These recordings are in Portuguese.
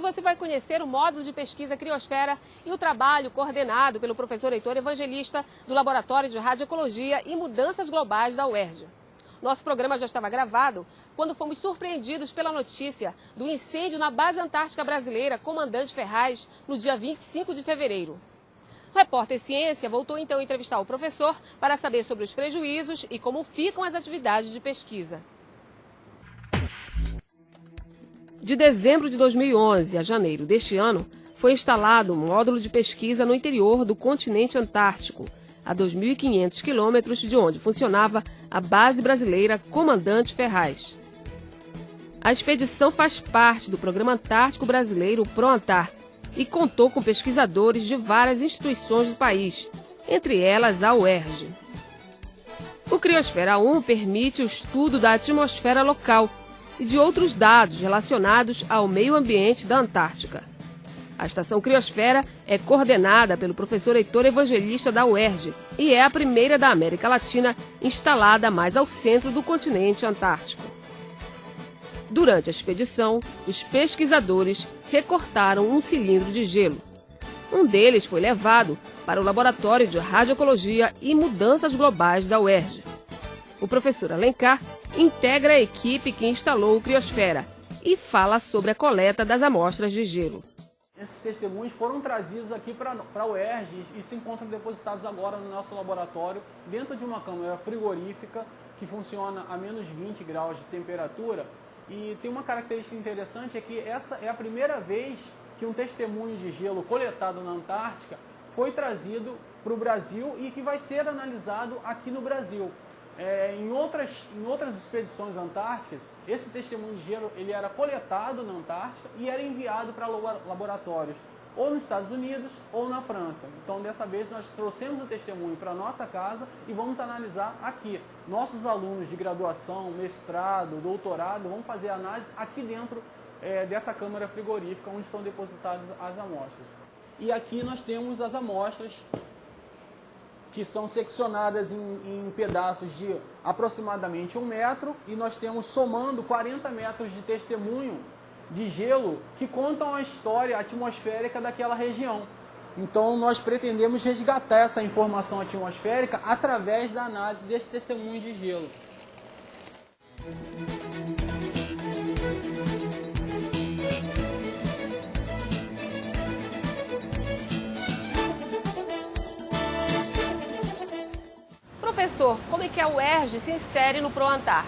Hoje você vai conhecer o módulo de pesquisa Criosfera e o trabalho coordenado pelo professor Heitor Evangelista do Laboratório de Radioecologia e Mudanças Globais da UERJ. Nosso programa já estava gravado quando fomos surpreendidos pela notícia do incêndio na Base Antártica Brasileira Comandante Ferraz no dia 25 de fevereiro. O repórter Ciência voltou então a entrevistar o professor para saber sobre os prejuízos e como ficam as atividades de pesquisa. De dezembro de 2011 a janeiro deste ano, foi instalado um módulo de pesquisa no interior do continente antártico, a 2.500 quilômetros de onde funcionava a Base Brasileira Comandante Ferraz. A expedição faz parte do Programa Antártico Brasileiro PROANTAR e contou com pesquisadores de várias instituições do país, entre elas a UERJ. O Criosfera 1 permite o estudo da atmosfera local e de outros dados relacionados ao meio ambiente da Antártica. A estação Criosfera é coordenada pelo professor Heitor Evangelista da UERJ e é a primeira da América Latina instalada mais ao centro do continente antártico. Durante a expedição, os pesquisadores recortaram um cilindro de gelo. Um deles foi levado para o Laboratório de Radioecologia e Mudanças Globais da UERJ. O professor Alencar integra a equipe que instalou o Criosfera e fala sobre a coleta das amostras de gelo. Esses testemunhos foram trazidos aqui para a UERJ e se encontram depositados agora no nosso laboratório, dentro de uma câmara frigorífica que funciona a menos 20 graus de temperatura. E tem uma característica interessante, é que essa é a primeira vez que um testemunho de gelo coletado na Antártica foi trazido para o Brasil e que vai ser analisado aqui no Brasil. Em outras expedições antárticas, esse testemunho de gelo ele era coletado na Antártica e era enviado para laboratórios ou nos Estados Unidos ou na França. Então, dessa vez, nós trouxemos o testemunho para a nossa casa e vamos analisar aqui. Nossos alunos de graduação, mestrado, doutorado, vão fazer a análise aqui dentro dessa câmara frigorífica, onde estão depositadas as amostras. E aqui nós temos as amostras que são seccionadas em pedaços de aproximadamente 1 metro, e nós temos, somando, 40 metros de testemunho de gelo que contam a história atmosférica daquela região. Então, nós pretendemos resgatar essa informação atmosférica através da análise desse testemunho de gelo. Professor, como é que a UERJ se insere no PROANTAR?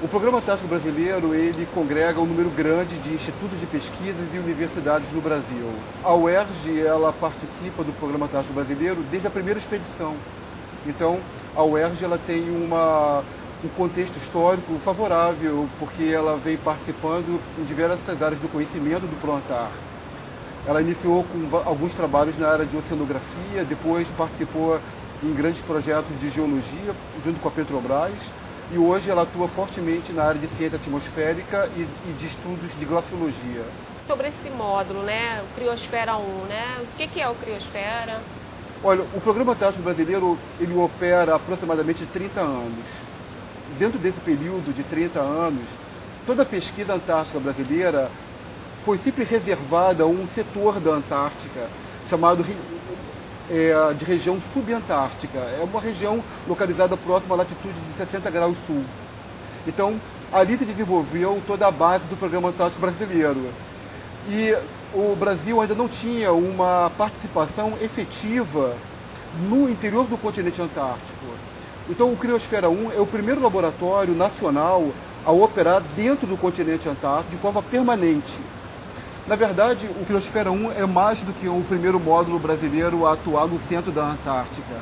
O Programa Antártico Brasileiro ele congrega um número grande de institutos de pesquisas e universidades no Brasil. A UERJ ela participa do Programa Antártico Brasileiro desde a primeira expedição. Então, a UERJ ela tem um contexto histórico favorável, porque ela vem participando em diversas áreas do conhecimento do PROANTAR. Ela iniciou com alguns trabalhos na área de oceanografia, depois participou em grandes projetos de geologia, junto com a Petrobras, e hoje ela atua fortemente na área de ciência atmosférica e de estudos de glaciologia. Sobre esse módulo, né, o Criosfera 1, né, o que é o Criosfera? Olha, o Programa Antártico Brasileiro ele opera há aproximadamente 30 anos. Dentro desse período de 30 anos, toda a pesquisa antártica brasileira foi sempre reservada a um setor da Antártica, chamado de região subantártica. É uma região localizada próxima à latitude de 60 graus sul. Então, ali se desenvolveu toda a base do Programa Antártico Brasileiro. E o Brasil ainda não tinha uma participação efetiva no interior do continente antártico. Então, o Criosfera 1 é o primeiro laboratório nacional a operar dentro do continente antártico de forma permanente. Na verdade, o Criosfera 1 é mais do que o primeiro módulo brasileiro a atuar no centro da Antártica.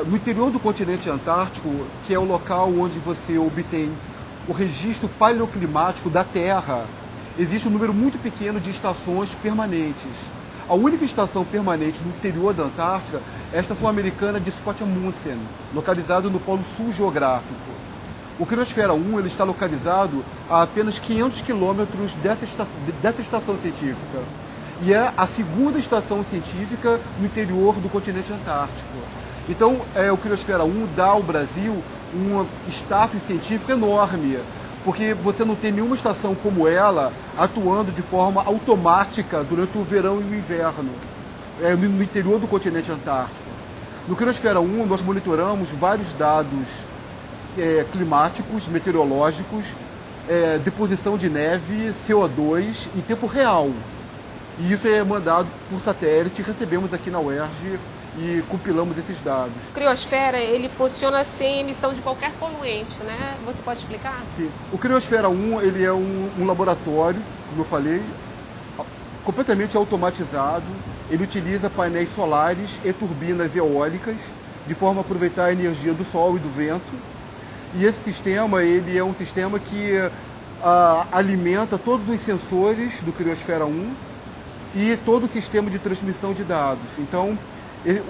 No interior do continente antártico, que é o local onde você obtém o registro paleoclimático da Terra, existe um número muito pequeno de estações permanentes. A única estação permanente no interior da Antártica é a estação americana de Scott Amundsen, localizada no Polo Sul geográfico. O Criosfera 1 ele está localizado a apenas 500 quilômetros dessa estação científica. E é a segunda estação científica no interior do continente antártico. Então, o Criosfera 1 dá ao Brasil um status científico enorme, porque você não tem nenhuma estação como ela atuando de forma automática durante o verão e o inverno, no interior do continente antártico. No Criosfera 1, nós monitoramos vários dados climáticos, meteorológicos, deposição de neve, CO2 em tempo real. E isso é mandado por satélite, recebemos aqui na UERJ e compilamos esses dados. O Criosfera, ele funciona sem emissão de qualquer poluente, né? Você pode explicar? Sim. O Criosfera 1, ele é um laboratório, como eu falei, completamente automatizado. Ele utiliza painéis solares e turbinas eólicas, de forma a aproveitar a energia do sol e do vento. E esse sistema, ele é um sistema que alimenta todos os sensores do Criosfera 1 e todo o sistema de transmissão de dados. Então,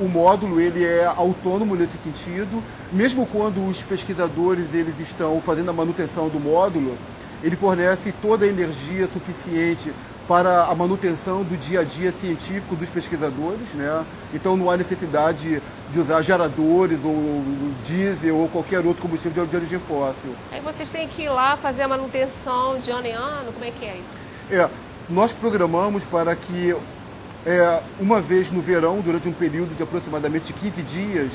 o módulo ele é autônomo nesse sentido. Mesmo quando os pesquisadores eles estão fazendo a manutenção do módulo, ele fornece toda a energia suficiente para a manutenção do dia a dia científico dos pesquisadores, né? Então não há necessidade de usar geradores ou diesel ou qualquer outro combustível de origem fóssil. Aí vocês têm que ir lá fazer a manutenção de ano em ano? Como é que é isso? Nós programamos para que uma vez no verão, durante um período de aproximadamente 15 dias,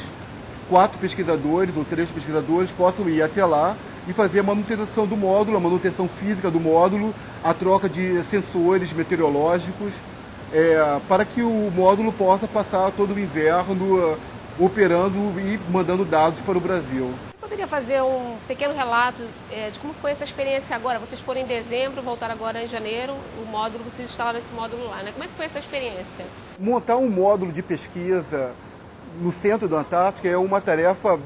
4 pesquisadores ou 3 pesquisadores possam ir até lá e fazer a manutenção do módulo, a manutenção física do módulo, a troca de sensores meteorológicos, para que o módulo possa passar todo o inverno operando e mandando dados para o Brasil. Poderia fazer um pequeno relato de como foi essa experiência agora? Vocês foram em dezembro, voltaram agora em janeiro, vocês instalaram esse módulo lá, né? Como é que foi essa experiência? Montar um módulo de pesquisa no centro da Antártica é uma tarefa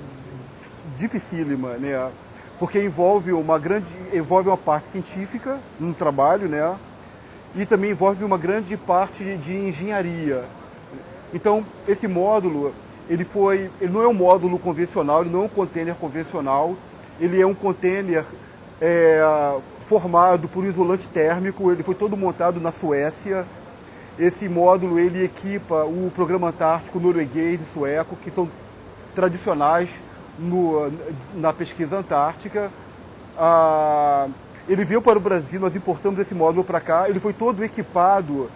dificílima, né? Porque envolve uma parte científica no trabalho, né? E também envolve uma grande parte de engenharia. Então, esse módulo, ele não é um módulo convencional, ele não é um container convencional, ele é um container formado por um isolante térmico, ele foi todo montado na Suécia. Esse módulo ele equipa o Programa Antártico norueguês e sueco, que são tradicionais na pesquisa antártica. Ele veio para o Brasil, nós importamos esse módulo para cá, ele foi todo equipado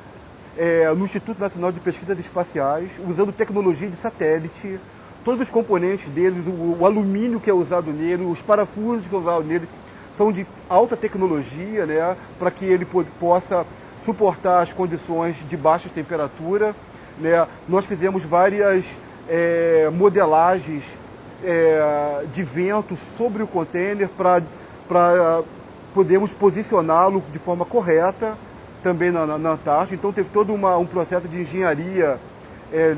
no Instituto Nacional de Pesquisas Espaciais, usando tecnologia de satélite. Todos os componentes dele, o alumínio que é usado nele, os parafusos que é usado nele, são de alta tecnologia, né, para que ele possa suportar as condições de baixa temperatura, né. Nós fizemos várias modelagens de vento sobre o container para podermos posicioná-lo de forma correta também na Antártica. Então teve todo um processo de engenharia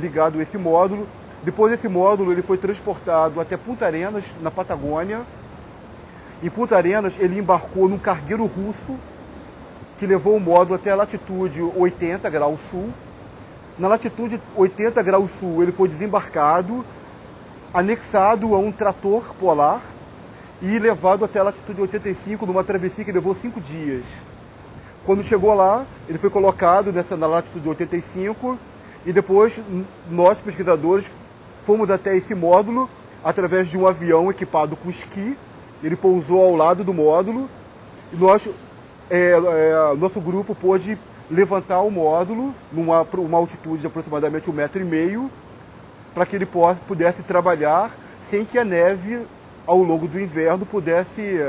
ligado a esse módulo. Depois esse módulo ele foi transportado até Punta Arenas, na Patagônia. Em Punta Arenas ele embarcou num cargueiro russo que levou o módulo até a latitude 80 graus sul. Na latitude 80 graus sul ele foi desembarcado, anexado a um trator polar e levado até a latitude 85 numa travessia que levou 5 dias. Quando chegou lá, ele foi colocado na latitude 85 e depois nós, pesquisadores, fomos até esse módulo através de um avião equipado com esqui. Ele pousou ao lado do módulo e nosso grupo pôde levantar o módulo numa altitude de aproximadamente 1,5 m para que ele pudesse trabalhar sem que a neve ao longo do inverno pudesse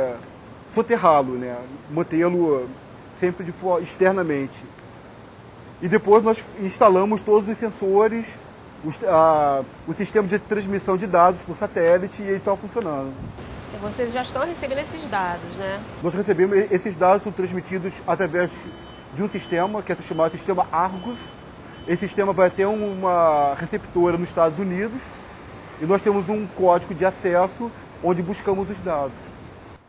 soterrá-lo, né? Mantê-lo sempre externamente. E depois nós instalamos todos os sensores, o sistema de transmissão de dados por satélite e ele está funcionando. E vocês já estão recebendo esses dados, né? Nós recebemos, esses dados são transmitidos através de um sistema que é chamado Sistema Argus. Esse sistema vai ter uma receptora nos Estados Unidos e nós temos um código de acesso onde buscamos os dados.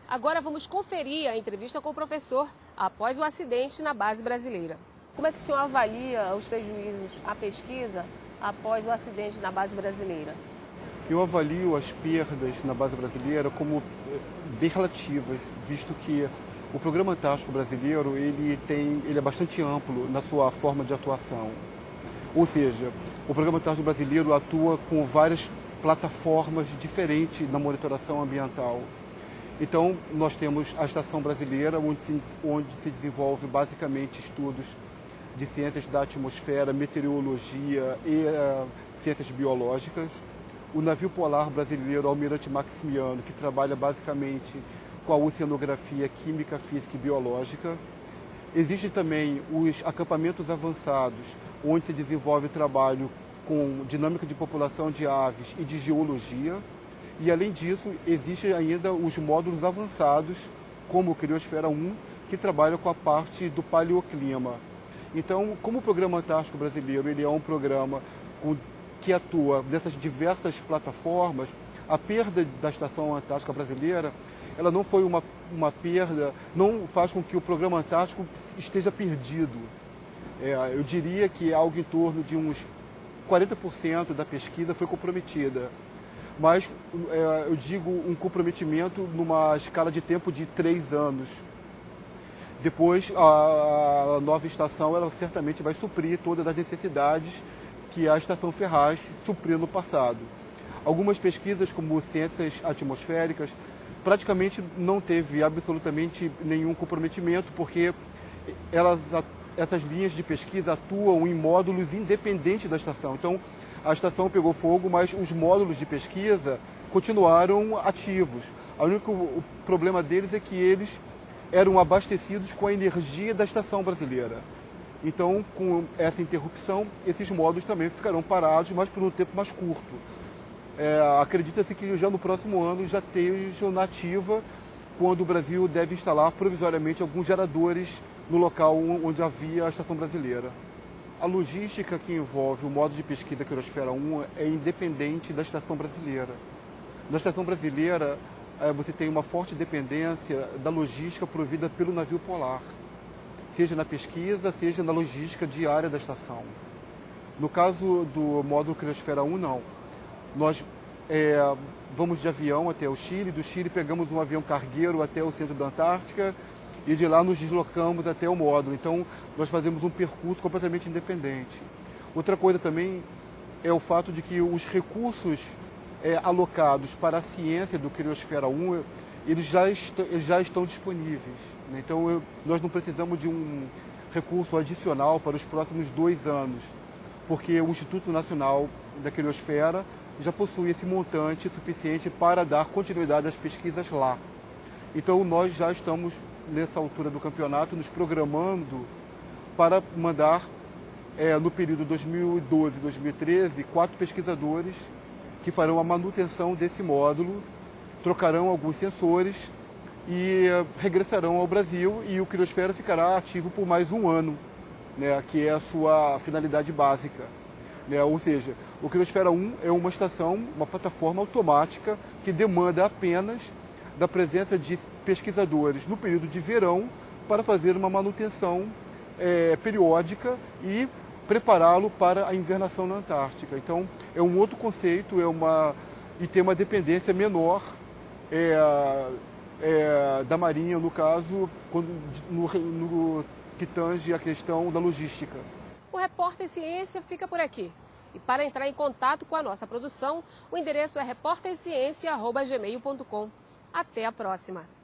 Agora vamos conferir a entrevista com o professor após o acidente na base brasileira. Como é que o senhor avalia os prejuízos à pesquisa após o acidente na base brasileira? Eu avalio as perdas na base brasileira como bem relativas, visto que o Programa Antártico Brasileiro ele é bastante amplo na sua forma de atuação. Ou seja, o Programa Antártico Brasileiro atua com várias plataformas diferentes na monitoração ambiental. Então, nós temos a Estação Brasileira, onde se desenvolve basicamente estudos de ciências da atmosfera, meteorologia e ciências biológicas. O navio polar brasileiro Almirante Maximiano, que trabalha basicamente com a oceanografia química, física e biológica. Existem também os acampamentos avançados, onde se desenvolve trabalho com dinâmica de população de aves e de geologia. E, além disso, existem ainda os módulos avançados, como o Criosfera 1, que trabalha com a parte do paleoclima. Então, como o Programa Antártico Brasileiro ele é um programa que atua nessas diversas plataformas, a perda da Estação Antártica Brasileira ela não foi uma perda, não faz com que o Programa Antártico esteja perdido. Eu diria que algo em torno de uns 40% da pesquisa foi comprometida. Mas eu digo um comprometimento numa escala de tempo de 3 anos. Depois, a nova estação ela certamente vai suprir todas as necessidades que a Estação Ferraz supriu no passado. Algumas pesquisas, como ciências atmosféricas, praticamente não teve absolutamente nenhum comprometimento, porque essas linhas de pesquisa atuam em módulos independentes da estação. Então, a estação pegou fogo, mas os módulos de pesquisa continuaram ativos. O único problema deles é que eles eram abastecidos com a energia da Estação Brasileira. Então, com essa interrupção, esses módulos também ficarão parados, mas por um tempo mais curto. Acredita-se que já no próximo ano já estejam na ativa, quando o Brasil deve instalar provisoriamente alguns geradores no local onde havia a Estação Brasileira. A logística que envolve o modo de pesquisa Criosfera 1 é independente da Estação Brasileira. Na Estação Brasileira, você tem uma forte dependência da logística provida pelo navio polar, seja na pesquisa, seja na logística diária da estação. No caso do módulo Criosfera 1, não. Nós vamos de avião até o Chile, do Chile pegamos um avião cargueiro até o centro da Antártica e de lá nos deslocamos até o módulo. Então, nós fazemos um percurso completamente independente. Outra coisa também é o fato de que os recursos alocados para a ciência do Criosfera 1, eles já estão disponíveis. Né? Então, nós não precisamos de um recurso adicional para os próximos 2 anos, porque o Instituto Nacional da Criosfera já possui esse montante suficiente para dar continuidade às pesquisas lá. Então, nós já estamos, nessa altura do campeonato, nos programando para mandar, no período 2012-2013, 4 pesquisadores que farão a manutenção desse módulo, trocarão alguns sensores e regressarão ao Brasil, e o Criosfera ficará ativo por mais 1 ano, né, que é a sua finalidade básica. Né? Ou seja, o Criosfera 1 é uma estação, uma plataforma automática que demanda apenas da presença de pesquisadores no período de verão para fazer uma manutenção periódica e prepará-lo para a invernação na Antártica. Então, é um outro conceito, e tem uma dependência menor da Marinha, no caso, no que tange a questão da logística. O Repórter Ciência fica por aqui. E para entrar em contato com a nossa produção, o endereço é repórterciência@gmail.com. Até a próxima!